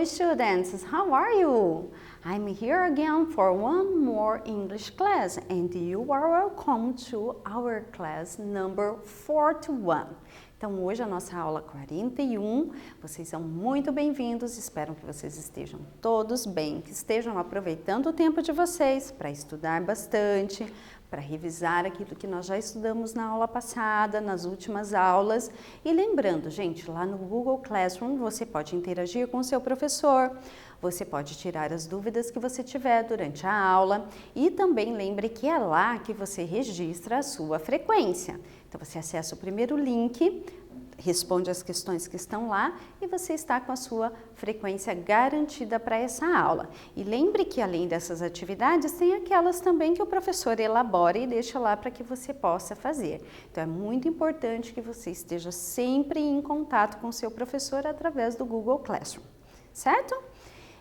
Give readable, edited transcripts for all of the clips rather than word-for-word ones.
Hello students, how are you? I'm here again for one more English class and you are welcome to our class number 41. Então hoje a nossa aula 41, vocês são muito bem-vindos, espero que vocês estejam todos bem, que estejam aproveitando o tempo de vocês para estudar bastante, para revisar aquilo que nós já estudamos na aula passada, nas últimas aulas. E lembrando, gente, lá no Google Classroom você pode interagir com o seu professor, você pode tirar as dúvidas que você tiver durante a aula e também lembre que é lá que você registra a sua frequência. Então você acessa o primeiro link, responde as questões que estão lá e você está com a sua frequência garantida para essa aula. E lembre que além dessas atividades, tem aquelas também que o professor elabora e deixa lá para que você possa fazer. Então é muito importante que você esteja sempre em contato com o seu professor através do Google Classroom, certo?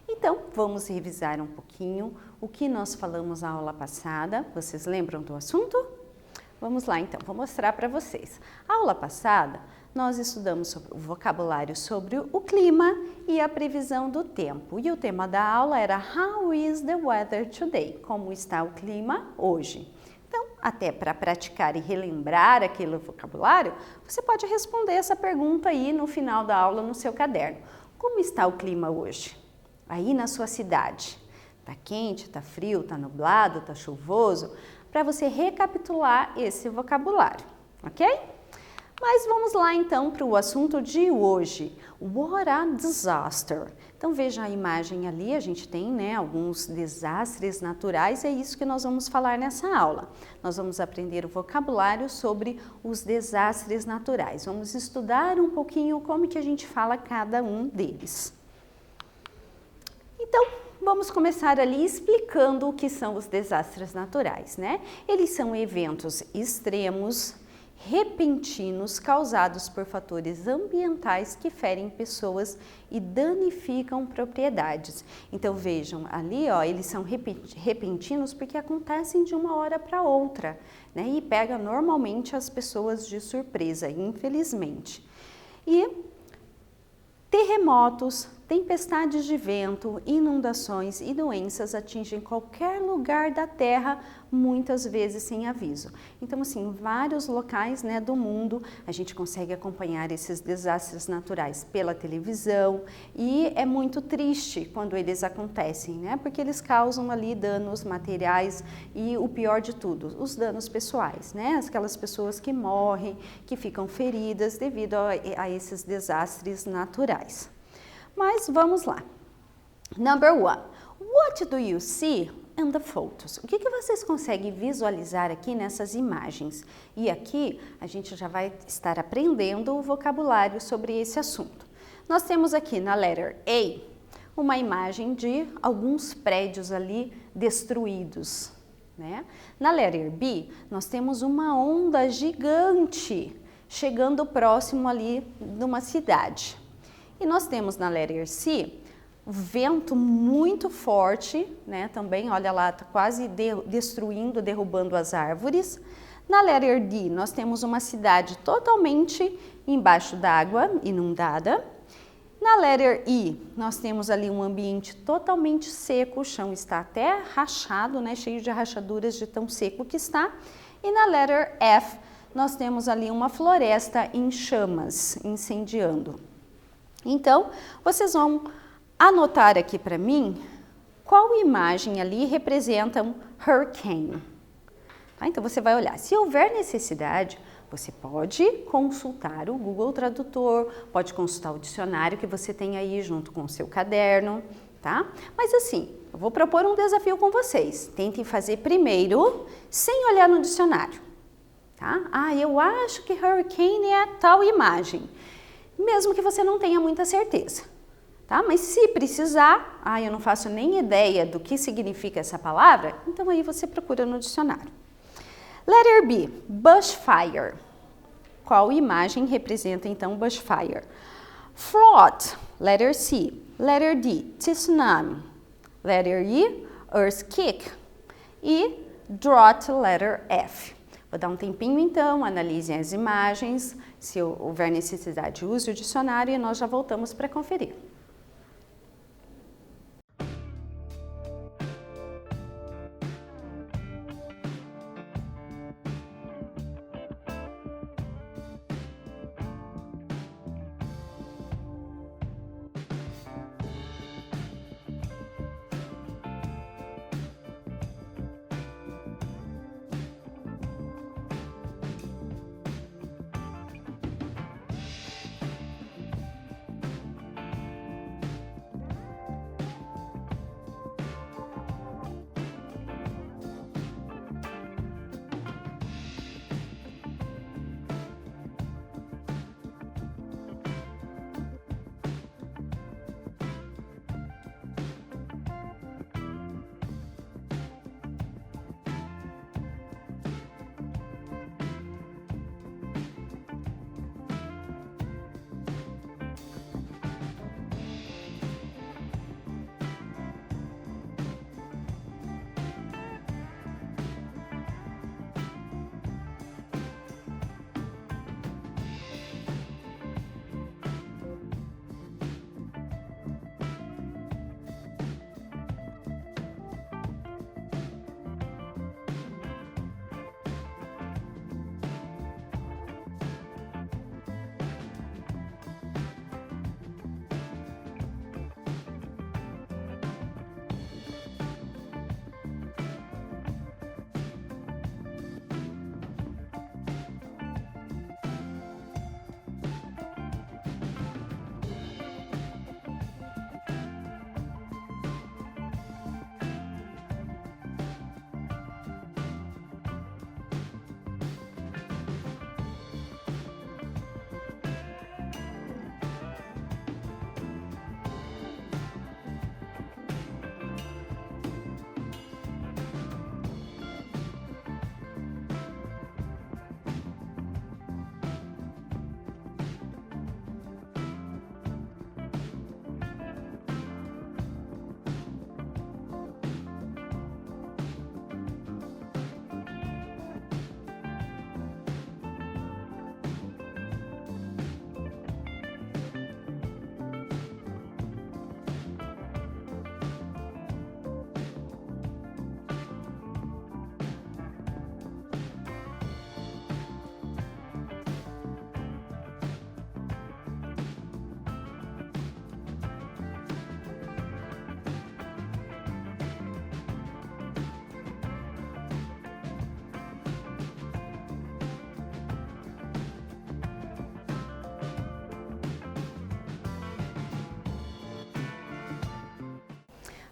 Então vamos revisar um pouquinho o que nós falamos na aula passada. Vocês lembram do assunto? Vamos lá então, vou mostrar para vocês. A aula passada, nós estudamos sobre o vocabulário sobre o clima e a previsão do tempo. E o tema da aula era How is the weather today? Como está o clima hoje? Então, até para praticar e relembrar aquele vocabulário, você pode responder essa pergunta aí no final da aula no seu caderno. Como está o clima hoje? Aí na sua cidade. Tá quente, tá frio, tá nublado, tá chuvoso? Para você recapitular esse vocabulário, ok? Mas vamos lá então para o assunto de hoje. What a disaster! Então veja a imagem ali, a gente tem alguns desastres naturais, é isso que nós vamos falar nessa aula. Nós vamos aprender o vocabulário sobre os desastres naturais. Vamos estudar um pouquinho como que a gente fala cada um deles. Então, vamos começar ali explicando o que são os desastres naturais, né? Eles são eventos extremos, repentinos, causados por fatores ambientais que ferem pessoas e danificam propriedades. Então vejam, ali eles são repentinos porque acontecem de uma hora para outra, né? E pega normalmente as pessoas de surpresa, infelizmente. E terremotos, tempestades de vento, inundações e doenças atingem qualquer lugar da Terra, muitas vezes sem aviso. Então, assim, em vários locais do mundo, a gente consegue acompanhar esses desastres naturais pela televisão e é muito triste quando eles acontecem, né? Porque eles causam ali danos materiais e o pior de tudo, os danos pessoais, né? Aquelas pessoas que morrem, que ficam feridas devido a esses desastres naturais. Mas vamos lá. Number 1. What do you see in the photos? O que vocês conseguem visualizar aqui nessas imagens? E aqui a gente já vai estar aprendendo o vocabulário sobre esse assunto. Nós temos aqui na letter A uma imagem de alguns prédios ali destruídos, né? Na letter B nós temos uma onda gigante chegando próximo ali de uma cidade. E nós temos na letter C, vento muito forte, né? Também, olha lá, está quase destruindo, derrubando as árvores. Na letter D, nós temos uma cidade totalmente embaixo d'água, inundada. Na letter E, nós temos ali um ambiente totalmente seco, o chão está até rachado, né? Cheio de rachaduras de tão seco que está. E na letter F, nós temos ali uma floresta em chamas, incendiando. Então, vocês vão anotar aqui para mim qual imagem ali representa um hurricane. Tá? Então, você vai olhar. Se houver necessidade, você pode consultar o Google Tradutor, pode consultar o dicionário que você tem aí junto com o seu caderno, tá? Mas assim, eu vou propor um desafio com vocês. Tentem fazer primeiro sem olhar no dicionário, tá? Ah, eu acho que hurricane é tal imagem. Mesmo que você não tenha muita certeza, tá? Mas se precisar, eu não faço nem ideia do que significa essa palavra, então aí você procura no dicionário. Letter B, bushfire. Qual imagem representa então bushfire? Flood, letter C. Letter D, tsunami. Letter E, earthquake. E drought, letter F. Vou dar um tempinho então, analisem as imagens, se houver necessidade use o dicionário e nós já voltamos para conferir.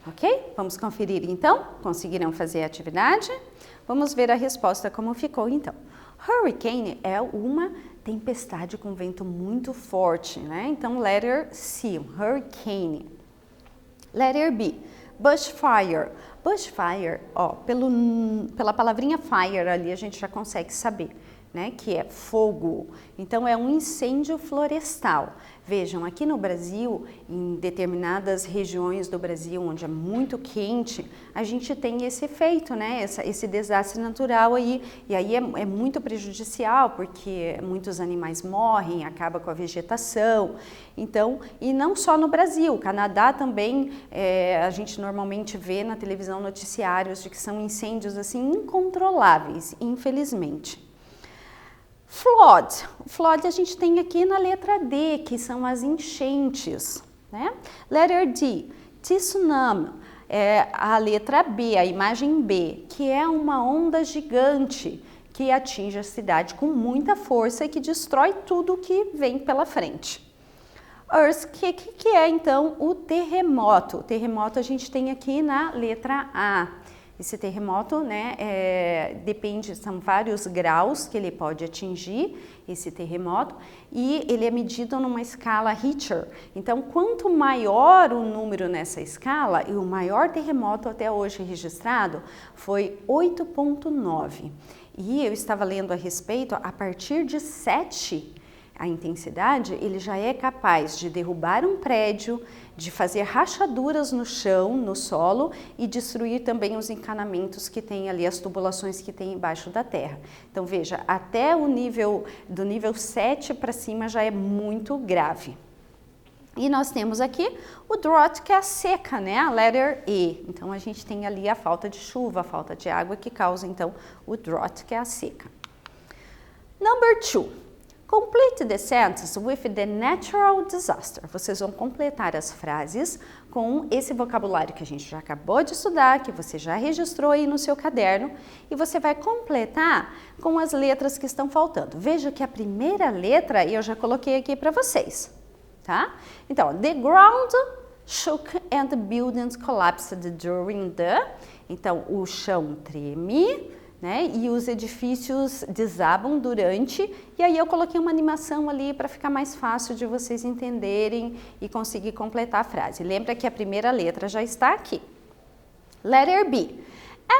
Ok? Vamos conferir então? Conseguiram fazer a atividade? Vamos ver a resposta como ficou então. Hurricane é uma tempestade com vento muito forte, né? Então, letter C, hurricane. Letter B, bushfire. Bushfire, ó, pela palavrinha fire ali a gente já consegue saber, né, que é fogo. Então é um incêndio florestal. Vejam, aqui no Brasil, em determinadas regiões do Brasil onde é muito quente, a gente tem esse efeito, né, esse desastre natural aí, e aí é muito prejudicial porque muitos animais morrem, acaba com a vegetação. Então, e não só no Brasil, o Canadá também, a gente normalmente vê na televisão noticiários de que são incêndios assim incontroláveis, infelizmente. Flood. Flood a gente tem aqui na letra D, que são as enchentes, né? Letter D, tsunami, a letra B, a imagem B, que é uma onda gigante que atinge a cidade com muita força e que destrói tudo que vem pela frente. Earthquake, que é então o terremoto. O terremoto a gente tem aqui na letra A. Esse terremoto, né, depende, são vários graus que ele pode atingir, esse terremoto, e ele é medido numa escala Richter. Então, quanto maior o número nessa escala, e o maior terremoto até hoje registrado foi 8,9. E eu estava lendo a respeito, a partir de 7, a intensidade, ele já é capaz de derrubar um prédio, de fazer rachaduras no chão, no solo e destruir também os encanamentos que tem ali, as tubulações que tem embaixo da terra. Então veja, até o nível, do nível 7 para cima já é muito grave. E nós temos aqui o drought, que é a seca, né? A letter E. Então a gente tem ali a falta de chuva, a falta de água que causa então o drought, que é a seca. Number 2. Complete the sentence with the natural disaster. Vocês vão completar as frases com esse vocabulário que a gente já acabou de estudar, que você já registrou aí no seu caderno, e você vai completar com as letras que estão faltando. Veja que a primeira letra eu já coloquei aqui para vocês, tá? Então, the ground shook and the buildings collapsed during the... Então, o chão treme, né? E os edifícios desabam durante, e aí eu coloquei uma animação ali para ficar mais fácil de vocês entenderem e conseguir completar a frase. Lembra que a primeira letra já está aqui. Letter B.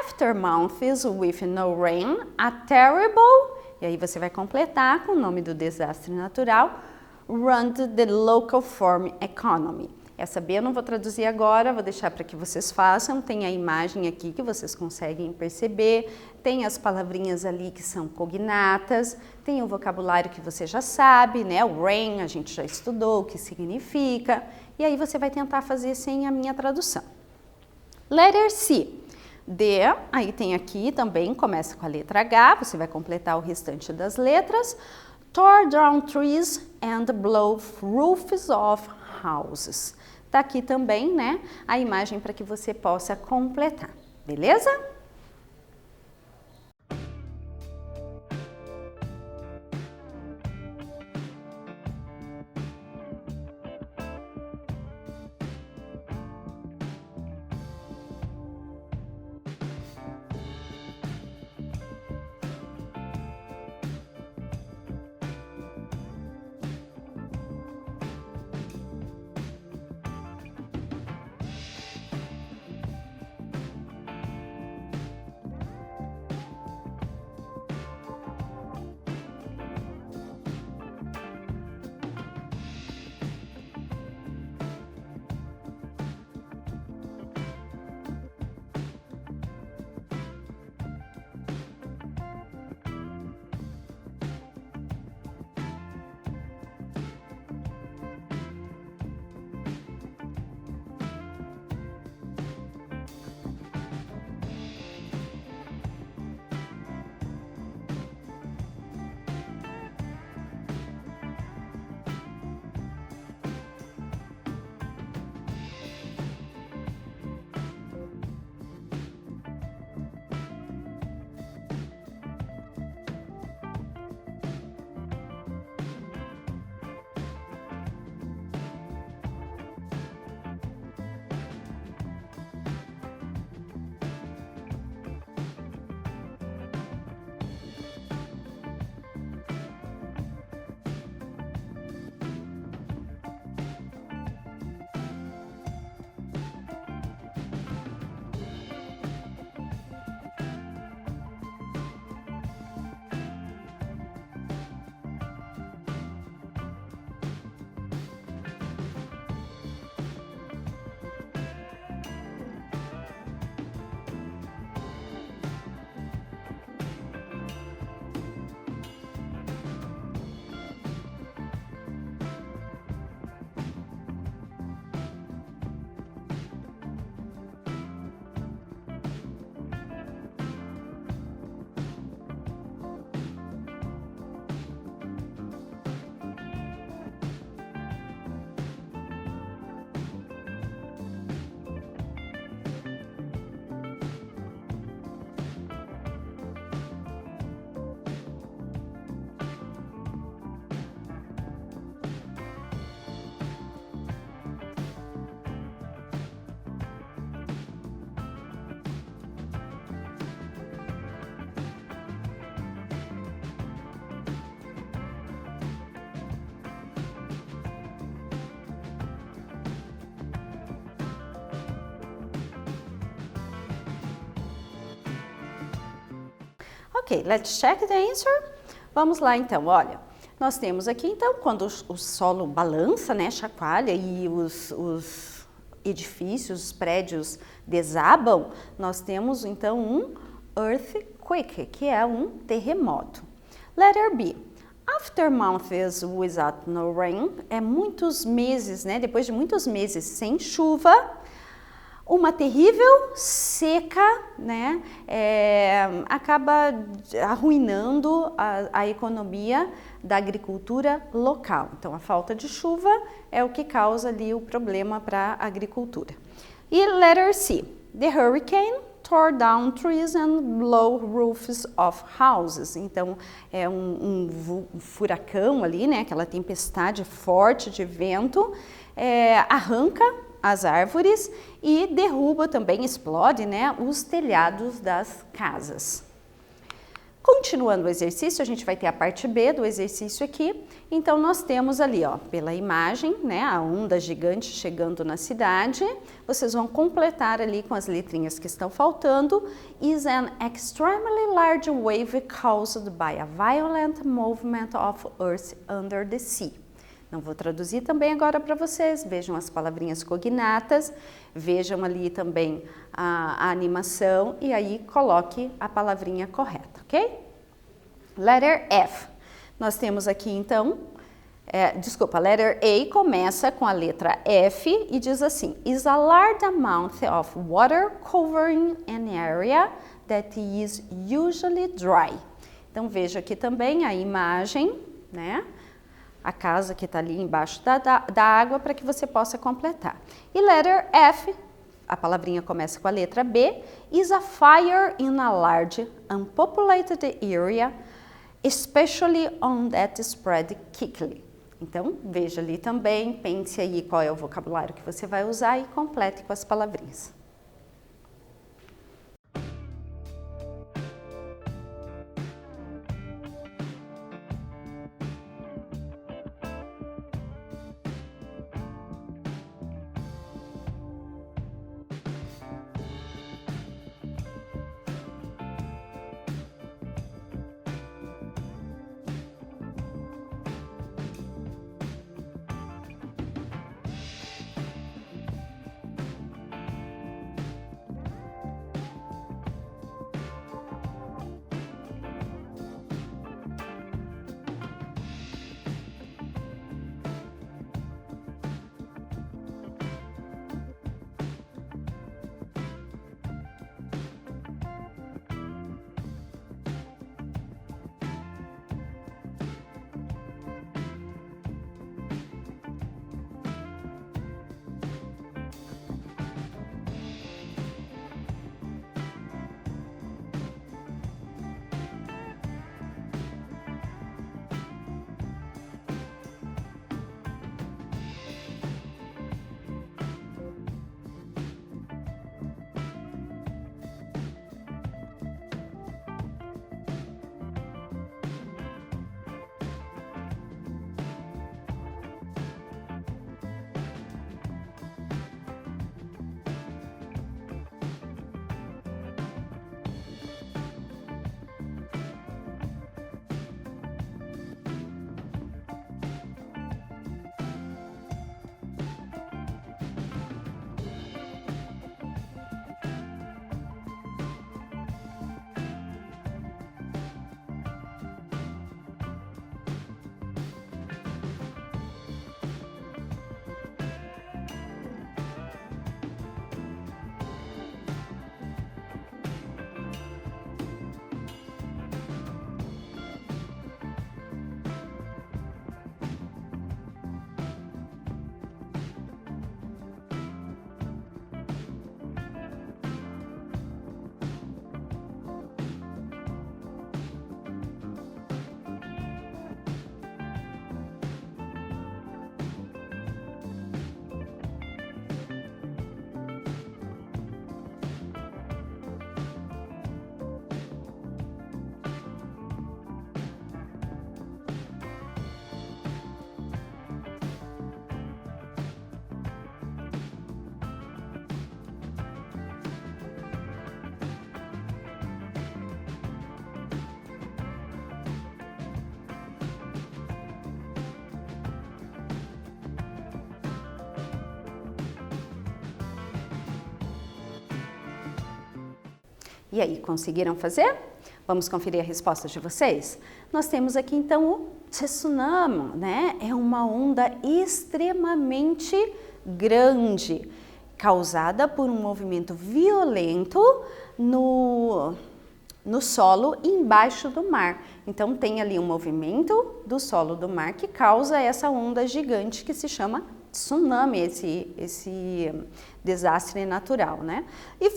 After months with no rain, a terrible, e aí você vai completar com o nome do desastre natural, ruined the local farm economy. Essa B eu não vou traduzir agora, vou deixar para que vocês façam. Tem a imagem aqui que vocês conseguem perceber, tem as palavrinhas ali que são cognatas, tem o vocabulário que você já sabe, né? O rain a gente já estudou, o que significa, e aí você vai tentar fazer sem a minha tradução. Letter C. D, aí tem aqui também, começa com a letra H, você vai completar o restante das letras. Tore down trees and blow roofs off houses. Tá aqui também, né, a imagem para que você possa completar, beleza? Ok, let's check the answer. Vamos lá então, olha. Nós temos aqui então, quando o solo balança, né, chacoalha e os edifícios, os prédios desabam, nós temos então um earthquake, que é um terremoto. Letter B. After months without no rain, é muitos meses, né, depois de muitos meses sem chuva, uma terrível seca, né, acaba arruinando a economia da agricultura local. Então, a falta de chuva é o que causa ali o problema para a agricultura. E letter C. The hurricane tore down trees and blew roofs of houses. Então, é um furacão ali, né, aquela tempestade forte de vento, arranca as árvores e derruba também, explode, né, os telhados das casas. Continuando o exercício, a gente vai ter a parte B do exercício aqui. Então, nós temos ali, ó, pela imagem, né, a onda gigante chegando na cidade. Vocês vão completar ali com as letrinhas que estão faltando. Is an extremely large wave caused by a violent movement of Earth under the sea. Não vou traduzir também agora para vocês, vejam as palavrinhas cognatas, vejam ali também a animação e aí coloque a palavrinha correta, ok? Letter F. Nós temos aqui então, letter A começa com a letra F e diz assim, is a large amount of water covering an area that is usually dry. Então veja aqui também a imagem, né? A casa que está ali embaixo da água para que você possa completar. E letter F, a palavrinha começa com a letra B, is a fire in a large unpopulated area, especially on that spread quickly. Então, veja ali também, pense aí qual é o vocabulário que você vai usar e complete com as palavrinhas. E aí, conseguiram fazer? Vamos conferir a resposta de vocês? Nós temos aqui então o tsunami, né? É uma onda extremamente grande, causada por um movimento violento no solo embaixo do mar. Então tem ali um movimento do solo do mar que causa essa onda gigante que se chama tsunami, esse desastre natural, né? E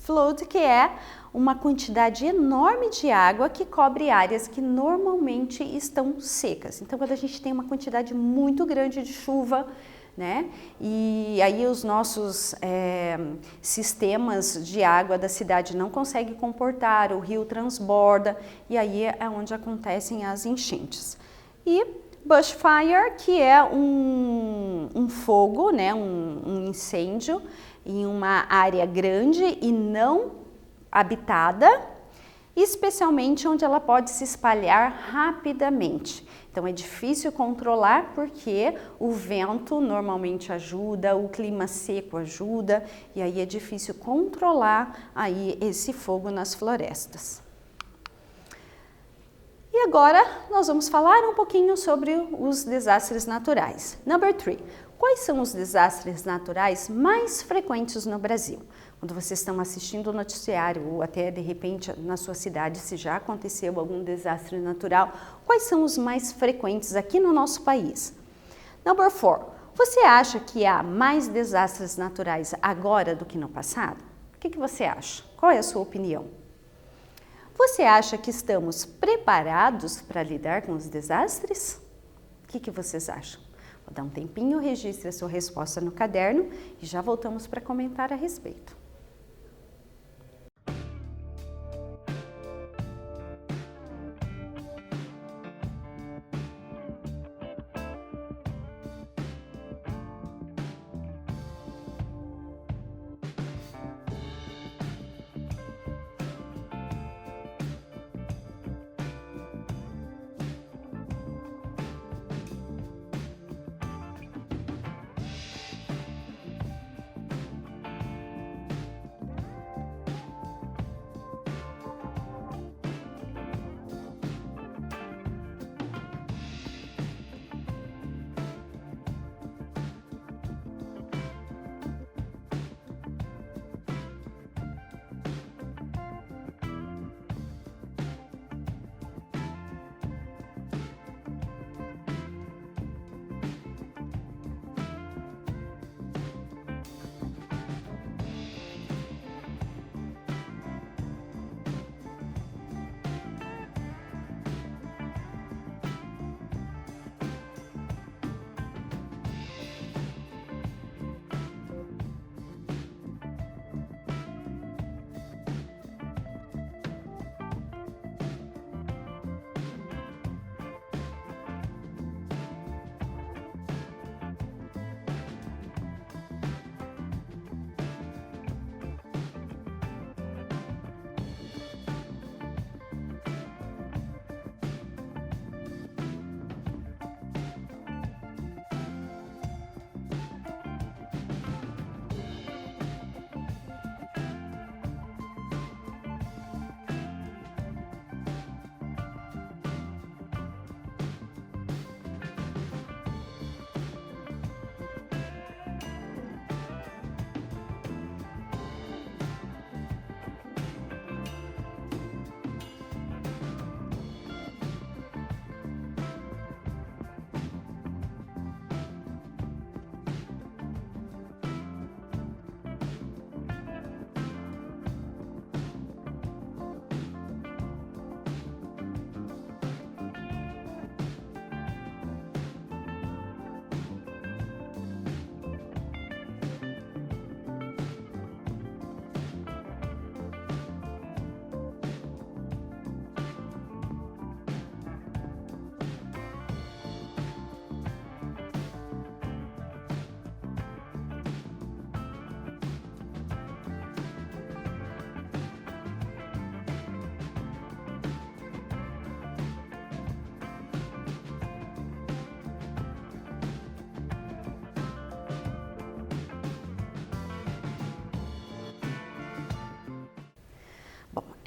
flood, que é uma quantidade enorme de água que cobre áreas que normalmente estão secas. Então, quando a gente tem uma quantidade muito grande de chuva, né? E aí os nossos sistemas de água da cidade não conseguem comportar, o rio transborda e aí é onde acontecem as enchentes. E bushfire, que é um fogo, né? Um incêndio em uma área grande e não habitada, especialmente onde ela pode se espalhar rapidamente. Então é difícil controlar porque o vento normalmente ajuda, o clima seco ajuda e aí é difícil controlar aí esse fogo nas florestas. E agora nós vamos falar um pouquinho sobre os desastres naturais. Number 3. Quais são os desastres naturais mais frequentes no Brasil? Quando vocês estão assistindo o noticiário ou até de repente na sua cidade, se já aconteceu algum desastre natural, quais são os mais frequentes aqui no nosso país? Number 4. Você acha que há mais desastres naturais agora do que no passado? O que você acha? Qual é a sua opinião? Você acha que estamos preparados para lidar com os desastres? O que vocês acham? Vou dar um tempinho, registre a sua resposta no caderno e já voltamos para comentar a respeito.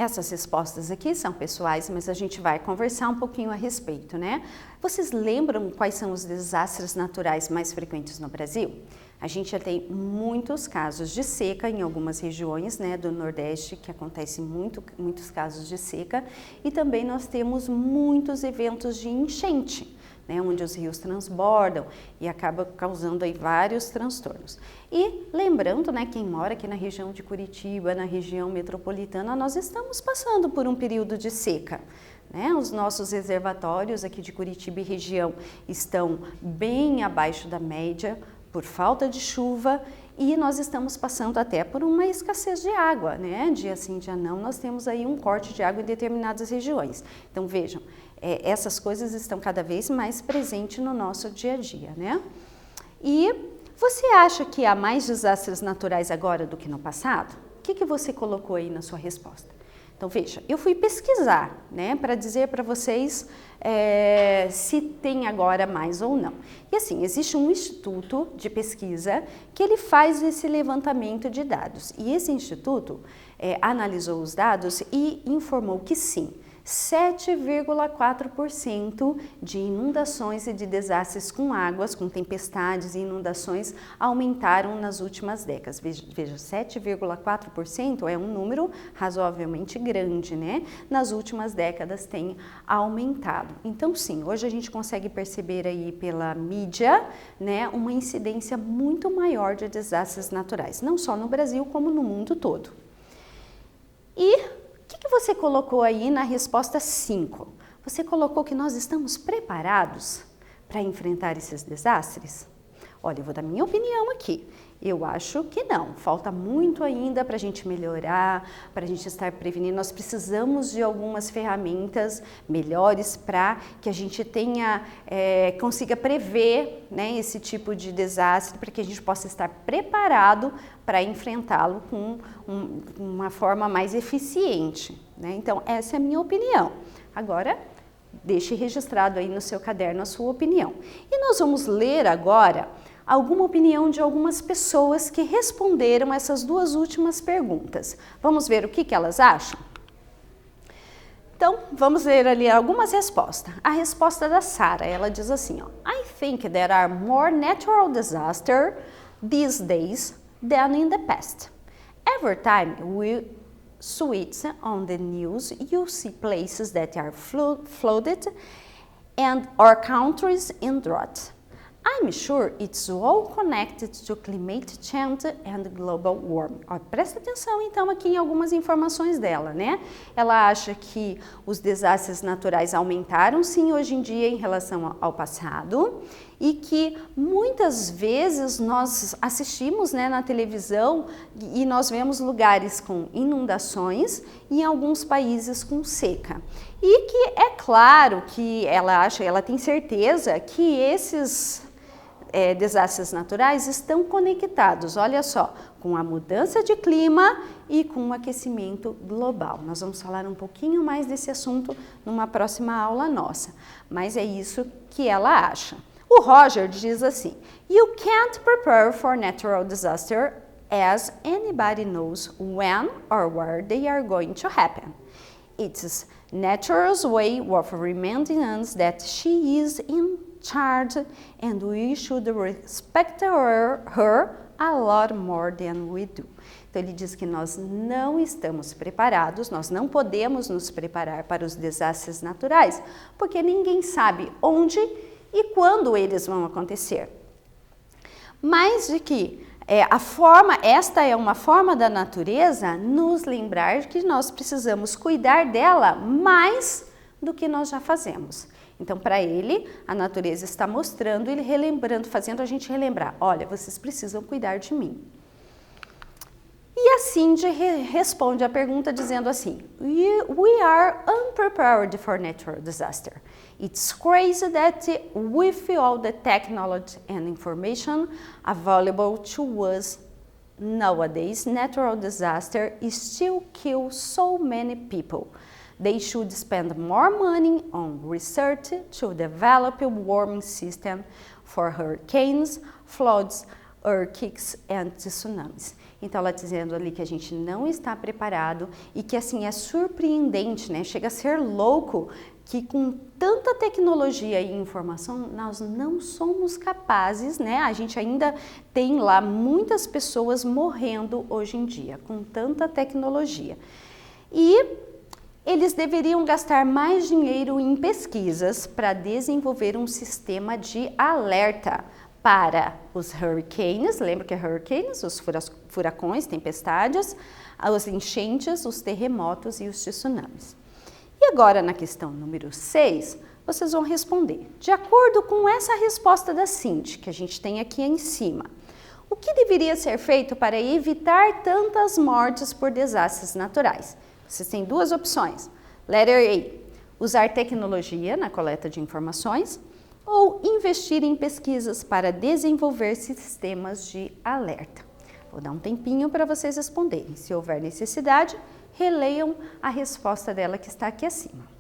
essas respostas aqui são pessoais, mas a gente vai conversar um pouquinho a respeito, né? Vocês lembram quais são os desastres naturais mais frequentes no Brasil? A gente já tem muitos casos de seca em algumas regiões, né, do Nordeste, que acontecem muitos casos de seca, e também nós temos muitos eventos de enchente, né, onde os rios transbordam e acaba causando aí vários transtornos. E lembrando, né, quem mora aqui na região de Curitiba, na região metropolitana, nós estamos passando por um período de seca. Né? Os nossos reservatórios aqui de Curitiba e região estão bem abaixo da média, por falta de chuva, e nós estamos passando até por uma escassez de água, né? Dia sim, dia não, nós temos aí um corte de água em determinadas regiões. Então vejam, essas coisas estão cada vez mais presentes no nosso dia a dia, né? E você acha que há mais desastres naturais agora do que no passado? O que você colocou aí na sua resposta? Então veja, eu fui pesquisar, né, para dizer para vocês se tem agora mais ou não. E assim, existe um instituto de pesquisa que ele faz esse levantamento de dados. E esse instituto analisou os dados e informou que sim, 7,4% de inundações e de desastres com águas, com tempestades e inundações aumentaram nas últimas décadas. Veja, 7,4% é um número razoavelmente grande, né? Nas últimas décadas tem aumentado. Então sim, hoje a gente consegue perceber aí pela mídia, né, uma incidência muito maior de desastres naturais, não só no Brasil como no mundo todo. E o que você colocou aí na resposta 5? Você colocou que nós estamos preparados para enfrentar esses desastres? Olha, eu vou dar minha opinião aqui. Eu acho que não. Falta muito ainda para a gente melhorar, para a gente estar prevenindo. Nós precisamos de algumas ferramentas melhores para que a gente consiga prever, né, esse tipo de desastre, para que a gente possa estar preparado para enfrentá-lo com uma forma mais eficiente, né? Então, essa é a minha opinião. Agora, deixe registrado aí no seu caderno a sua opinião. E nós vamos ler agora alguma opinião de algumas pessoas que responderam essas duas últimas perguntas. Vamos ver o que elas acham? Então, vamos ler ali algumas respostas. A resposta da Sara, ela diz assim, ó, I think there are more natural disasters these days than in the past. Every time we switch on the news, you see places that are flooded and our countries in drought. I'm sure it's all connected to climate change and global warming. Ó, presta atenção então aqui em algumas informações dela, né? Ela acha que os desastres naturais aumentaram sim hoje em dia em relação ao passado e que muitas vezes nós assistimos, né, na televisão e nós vemos lugares com inundações e em alguns países com seca. E que é claro que ela tem certeza que esses desastres naturais estão conectados, olha só, com a mudança de clima e com o aquecimento global. Nós vamos falar um pouquinho mais desse assunto numa próxima aula nossa, mas é isso que ela acha. O Roger diz assim, You can't prepare for natural disaster as anybody knows when or where they are going to happen. It's nature's way of reminding us that she is in charge and we should respect her a lot more than we do. Então ele diz que nós não estamos preparados, nós não podemos nos preparar para os desastres naturais, porque ninguém sabe onde e quando eles vão acontecer. Mas de que esta é uma forma da natureza nos lembrar que nós precisamos cuidar dela mais do que nós já fazemos. Então, para ele, a natureza está mostrando, ele relembrando, fazendo a gente relembrar, olha, vocês precisam cuidar de mim. E a Cindy responde a pergunta dizendo assim, We are unprepared for natural disaster. It's crazy that with all the technology and information available to us nowadays, natural disaster still kill so many people. They should spend more money on research to develop a warming system for hurricanes, floods, earthquakes and tsunamis. Então ela dizendo ali que a gente não está preparado e que assim é surpreendente, né? Chega a ser louco que com tanta tecnologia e informação nós não somos capazes, né? A gente ainda tem lá muitas pessoas morrendo hoje em dia com tanta tecnologia. E eles deveriam gastar mais dinheiro em pesquisas para desenvolver um sistema de alerta para os hurricanes, lembra que é hurricanes, os furacões, tempestades, as enchentes, os terremotos e os tsunamis. E agora na questão número 6, vocês vão responder, de acordo com essa resposta da Cindy, que a gente tem aqui em cima, o que deveria ser feito para evitar tantas mortes por desastres naturais? Vocês têm duas opções. Letter A, usar tecnologia na coleta de informações ou investir em pesquisas para desenvolver sistemas de alerta. Vou dar um tempinho para vocês responderem. Se houver necessidade, releiam a resposta dela que está aqui acima.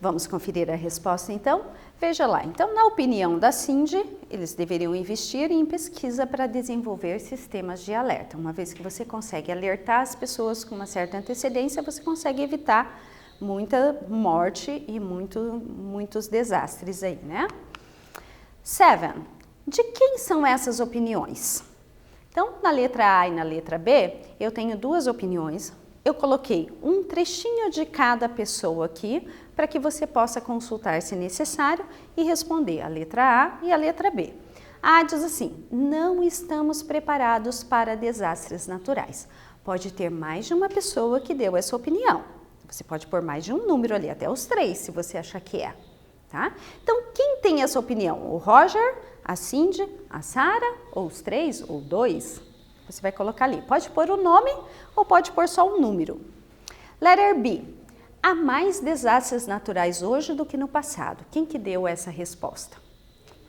Vamos conferir a resposta então? Veja lá, então na opinião da Cindy, eles deveriam investir em pesquisa para desenvolver sistemas de alerta. Uma vez que você consegue alertar as pessoas com uma certa antecedência, você consegue evitar muita morte e muitos desastres aí, né? 7. De quem são essas opiniões? Então, na letra A e na letra B, eu tenho duas opiniões. Eu coloquei um trechinho de cada pessoa aqui, para que você possa consultar se necessário e responder a letra A e a letra B. A diz assim, não estamos preparados para desastres naturais. Pode ter mais de uma pessoa que deu essa opinião. Você pode pôr mais de um número ali, até os 3, se você achar que é. tá? Então, quem tem essa opinião? O Roger, a Cindy, a Sarah, ou os 3, ou 2? Você vai colocar ali. Pode pôr o nome ou pode pôr só um número. Letter B. Há mais desastres naturais hoje do que no passado. Quem que deu essa resposta?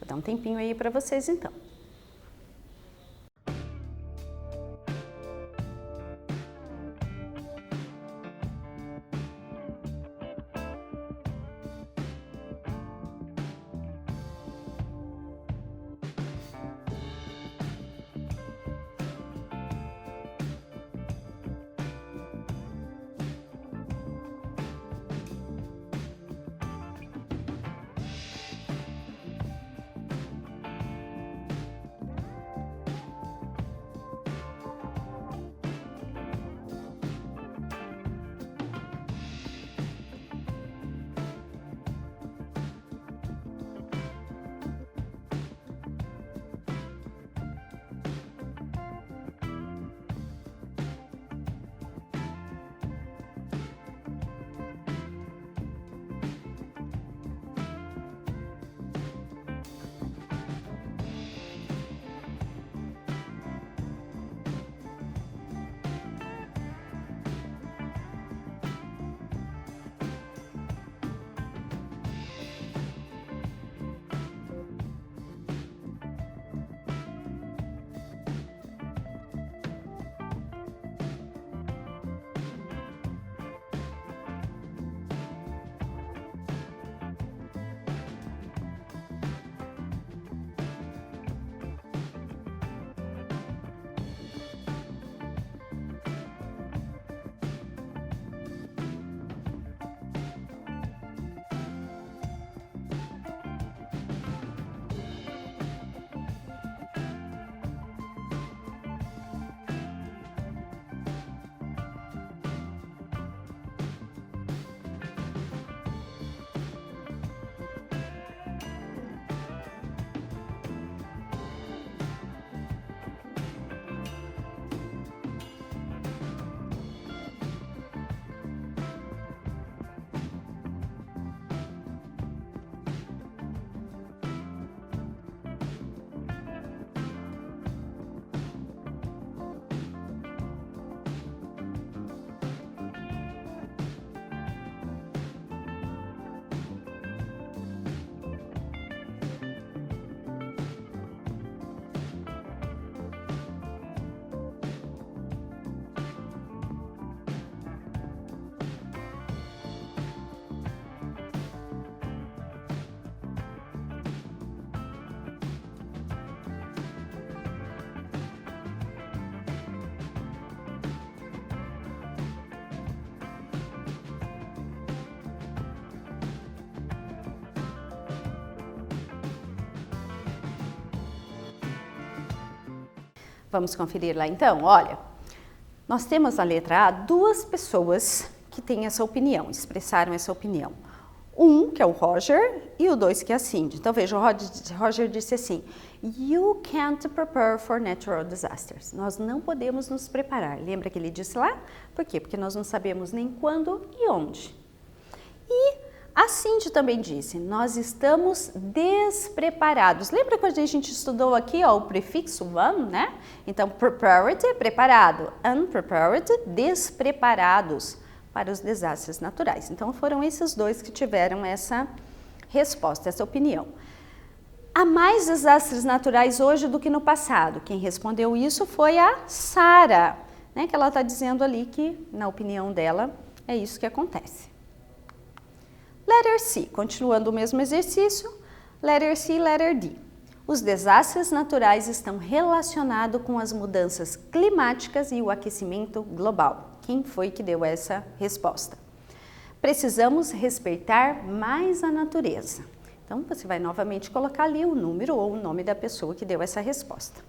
Vou dar um tempinho aí para vocês então. Vamos conferir lá então? Olha, nós temos na letra A 2 pessoas que têm essa opinião, expressaram essa opinião. Um, que é o Roger, e o 2, que é a Cindy. Então, veja, o Roger disse assim: You can't prepare for natural disasters. Nós não podemos nos preparar. Lembra que ele disse lá? Por quê? Porque nós não sabemos nem quando e onde. E a Cindy também disse: nós estamos despreparados. Lembra quando a gente estudou aqui ó, o prefixo one, né? Então, prepared, preparado. Unprepared, despreparados para os desastres naturais. Então, foram esses 2 que tiveram essa resposta, essa opinião. Há mais desastres naturais hoje do que no passado. Quem respondeu isso foi a Sarah, né? Que ela está dizendo ali que, na opinião dela, é isso que acontece. Letter C, continuando o mesmo exercício, letter C, letter D. Os desastres naturais estão relacionados com as mudanças climáticas e o aquecimento global. Quem foi que deu essa resposta? Precisamos respeitar mais a natureza. Então, você vai novamente colocar ali o número ou o nome da pessoa que deu essa resposta.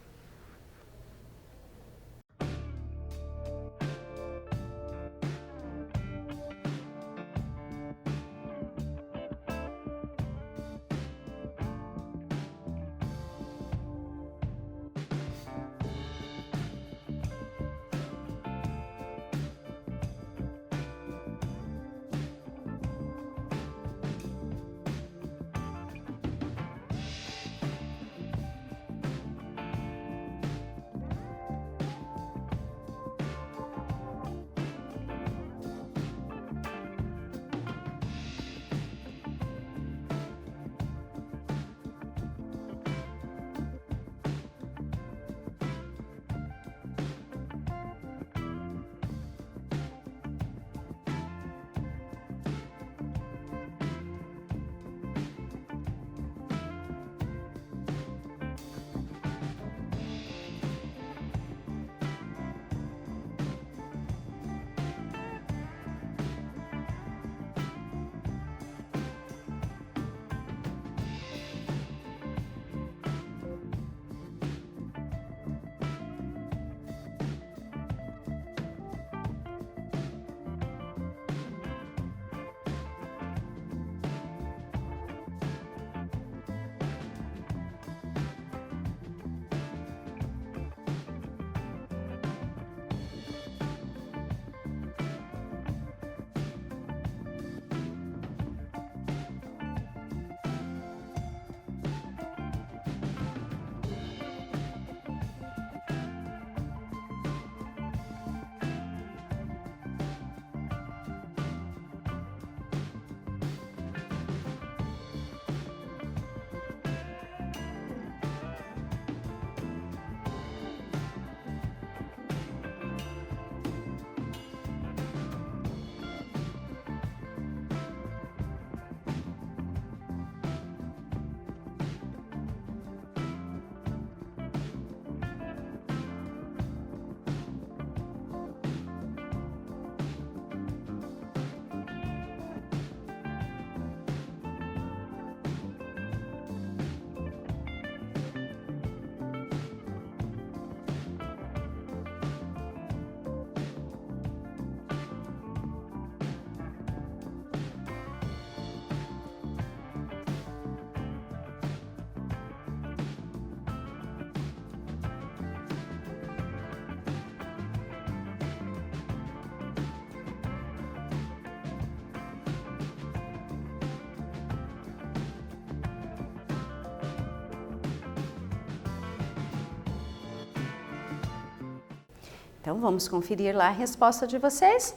Então, vamos conferir lá a resposta de vocês.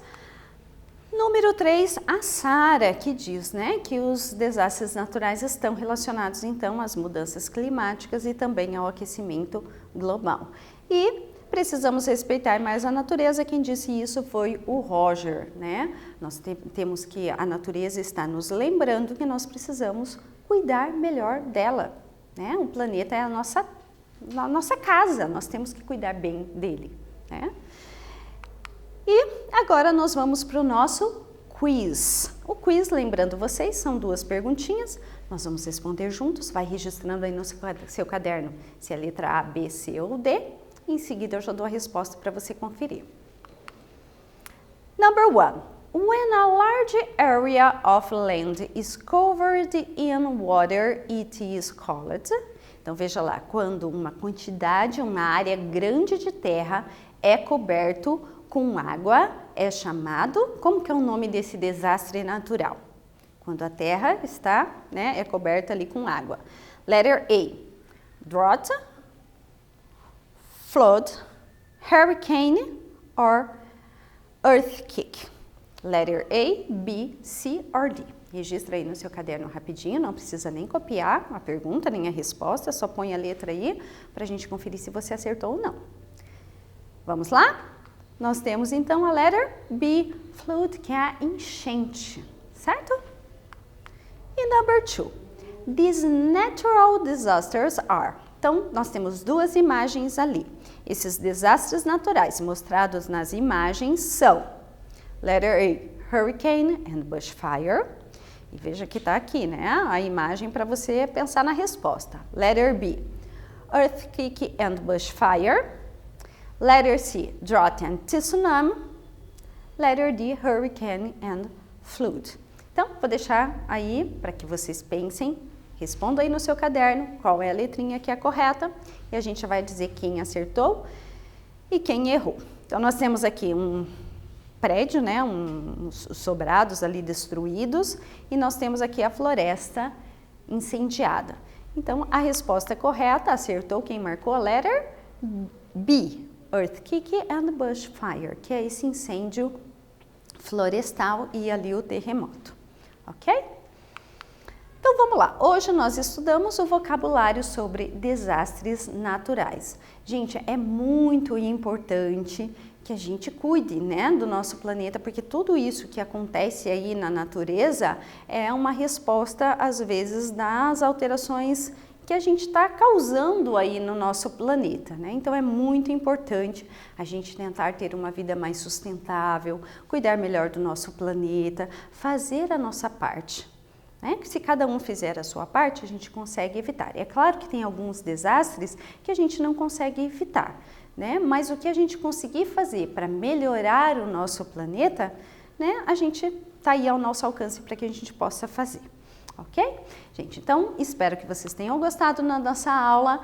Número 3, a Sara, que diz, né, que os desastres naturais estão relacionados, então, às mudanças climáticas e também ao aquecimento global. E precisamos respeitar mais a natureza. Quem disse isso foi o Roger, né? Nós temos que a natureza está nos lembrando que nós precisamos cuidar melhor dela, né? O planeta é a nossa casa, nós temos que cuidar bem dele, né? E agora nós vamos para o nosso quiz. O quiz, lembrando vocês, são 2 perguntinhas. Nós vamos responder juntos. Vai registrando aí no seu caderno se é a letra A, B, C ou D. Em seguida eu já dou a resposta para você conferir. Number 1. When a large area of land is covered in water, it is called. Então veja lá, quando uma área grande de terra é coberto com água, é chamado, como que é o nome desse desastre natural? Quando a terra está, né, é coberta ali com água. Letter A, drought, flood, hurricane or earthquake. Letter A, B, C or D. Registra aí no seu caderno rapidinho, não precisa nem copiar a pergunta, nem a resposta, só põe a letra aí para a gente conferir se você acertou ou não. Vamos lá? Nós temos então a letter B, flood, que é a enchente, certo? E number 2, these natural disasters are. Então, nós temos 2 imagens ali. Esses desastres naturais mostrados nas imagens são letter A, hurricane and bushfire. E veja que está aqui, né? A imagem para você pensar na resposta. Letter B, earthquake and bushfire. Letter C, drought and tsunami. Letter D, hurricane and flood. Então, vou deixar aí para que vocês pensem, respondam aí no seu caderno qual é a letrinha que é correta e a gente vai dizer quem acertou e quem errou. Então, nós temos aqui um prédio, né, uns sobrados ali destruídos e nós temos aqui a floresta incendiada. Então, a resposta correta, acertou quem marcou a letter B, earthquake and bushfire, que é esse incêndio florestal e ali o terremoto, ok? Então vamos lá, hoje nós estudamos o vocabulário sobre desastres naturais. Gente, é muito importante que a gente cuide, né, do nosso planeta, porque tudo isso que acontece aí na natureza é uma resposta, às vezes, das alterações que a gente está causando aí no nosso planeta, né? Então é muito importante a gente tentar ter uma vida mais sustentável, cuidar melhor do nosso planeta, fazer a nossa parte, né? Se cada um fizer a sua parte, a gente consegue evitar. É claro que tem alguns desastres que a gente não consegue evitar, né? Mas o que a gente conseguir fazer para melhorar o nosso planeta, né? A gente está aí ao nosso alcance para que a gente possa fazer. Ok? Gente, então, espero que vocês tenham gostado da nossa aula.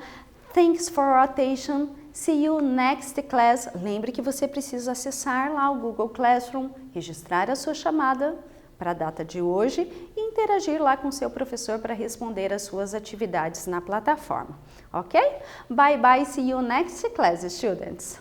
Thanks for your attention. See you next class. Lembre que você precisa acessar lá o Google Classroom, registrar a sua chamada para a data de hoje e interagir lá com o seu professor para responder as suas atividades na plataforma. Ok? Bye bye. See you next class, students.